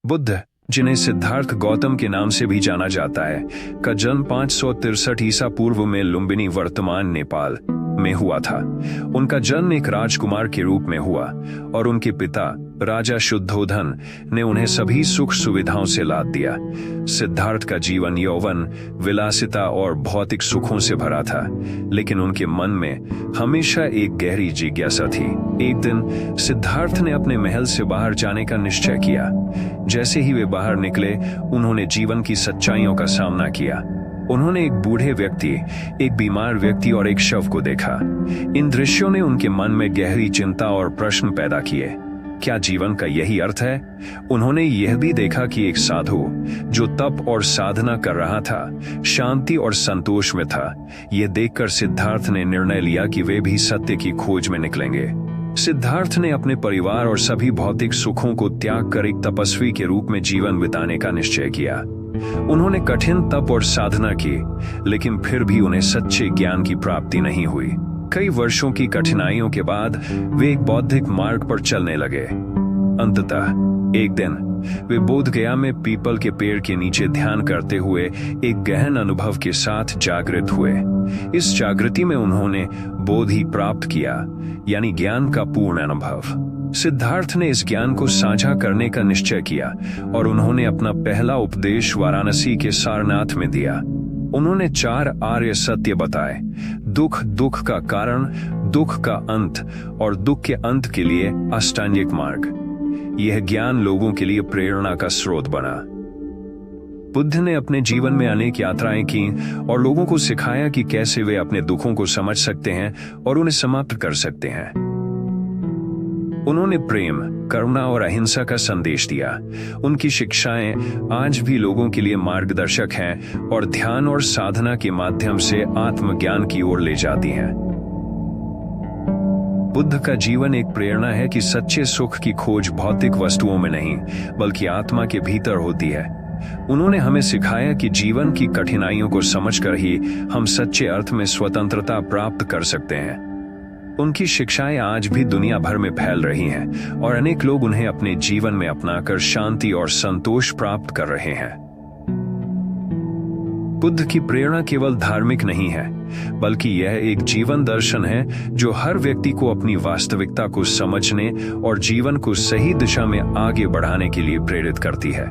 बुद्ध, जिन्हें सिद्धार्थ गौतम के नाम से भी जाना जाता है, का जन्म 563 ईसा पूर्व में लुम्बिनी वर्तमान नेपाल में हुआ था। उनका जन्म एक राजकुमार के रूप में हुआ और उनके पिता राजा शुद्धोधन ने उन्हें सभी सुख सुविधाओं से लाद दिया। सिद्धार्थ का जीवन यौवन, विलासिता और भौतिक सुखों से भरा था, लेकिन उनके मन में हमेशा एक गहरी जिज्ञासा थी। एक दिन सिद्धार्थ ने अपने महल से बाहर जाने का निश्चय किया। जैसे ही वे बाहर निकले, उन्होंने जीवन की सच्चाइयों का सामना किया। उन्होंने एक बूढ़े व्यक्ति, एक बीमार व्यक्ति और एक शव को देखा। इन दृश्यों ने उनके मन में गहरी चिंता और प्रश्न पैदा किए। क्या जीवन का यही अर्थ है? उन्होंने यह भी देखा कि एक साधु जो तप और साधना कर रहा था, शांति और संतोष में था। यह देखकर सिद्धार्थ ने निर्णय लिया कि वे भी सत्य की खोज में निकलेंगे। सिद्धार्थ ने अपने परिवार और सभी भौतिक सुखों को त्याग कर एक तपस्वी के रूप में जीवन बिताने का निश्चय किया। उन्होंने कठिन तप और साधना की, लेकिन फिर भी उन्हें सच्चे ज्ञान की प्राप्ति नहीं हुई। कई वर्षों की कठिनाइयों के बाद वे एक बौद्धिक मार्ग पर चलने लगे। अंततः एक दिन वे बोध गया में पीपल के पेड़ के नीचे ध्यान करते हुए एक गहन अनुभव के साथ जागृत हुए। इस जागृति में उन्होंने बोधि प्राप्त किया, यानी ज्ञान का पूर्ण अनुभव। सिद्धार्थ ने इस ज्ञान को साझा करने का निश्चय किया और उन्होंने अपना पहला उपदेश वाराणसी के सारनाथ में दिया। उन्होंने 4 आर्य सत्य बताए: दुख, दुख का कारण, दुख का अंत और दुख के अंत के लिए अष्टांगिक मार्ग। यह ज्ञान लोगों के लिए प्रेरणा का स्रोत बना। बुद्ध ने अपने जीवन में अनेक यात्राएं की और लोगों को सिखाया कि कैसे वे अपने दुखों को समझ सकते हैं और उन्हें समाप्त कर सकते हैं। उन्होंने प्रेम, करुणा और अहिंसा का संदेश दिया। उनकी शिक्षाएं आज भी लोगों के लिए मार्गदर्शक हैं और ध्यान और साधना के माध्यम से आत्मज्ञान की ओर ले जाती हैं। बुद्ध का जीवन एक प्रेरणा है कि सच्चे सुख की खोज भौतिक वस्तुओं में नहीं, बल्कि आत्मा के भीतर होती है। उन्होंने हमें सिखाया कि जीवन की कठिनाइयों को समझकर ही हम सच्चे अर्थ में स्वतंत्रता प्राप्त कर सकते हैं। उनकी शिक्षाएं आज भी दुनिया भर में फैल रही हैं और अनेक लोग उन्हें अपने जीवन में अपनाकर शांति और संतोष प्राप्त कर रहे हैं। बुद्ध की प्रेरणा केवल धार्मिक नहीं है, बल्कि यह एक जीवन दर्शन है जो हर व्यक्ति को अपनी वास्तविकता को समझने और जीवन को सही दिशा में आगे बढ़ाने के लिए प्रेरित करती है।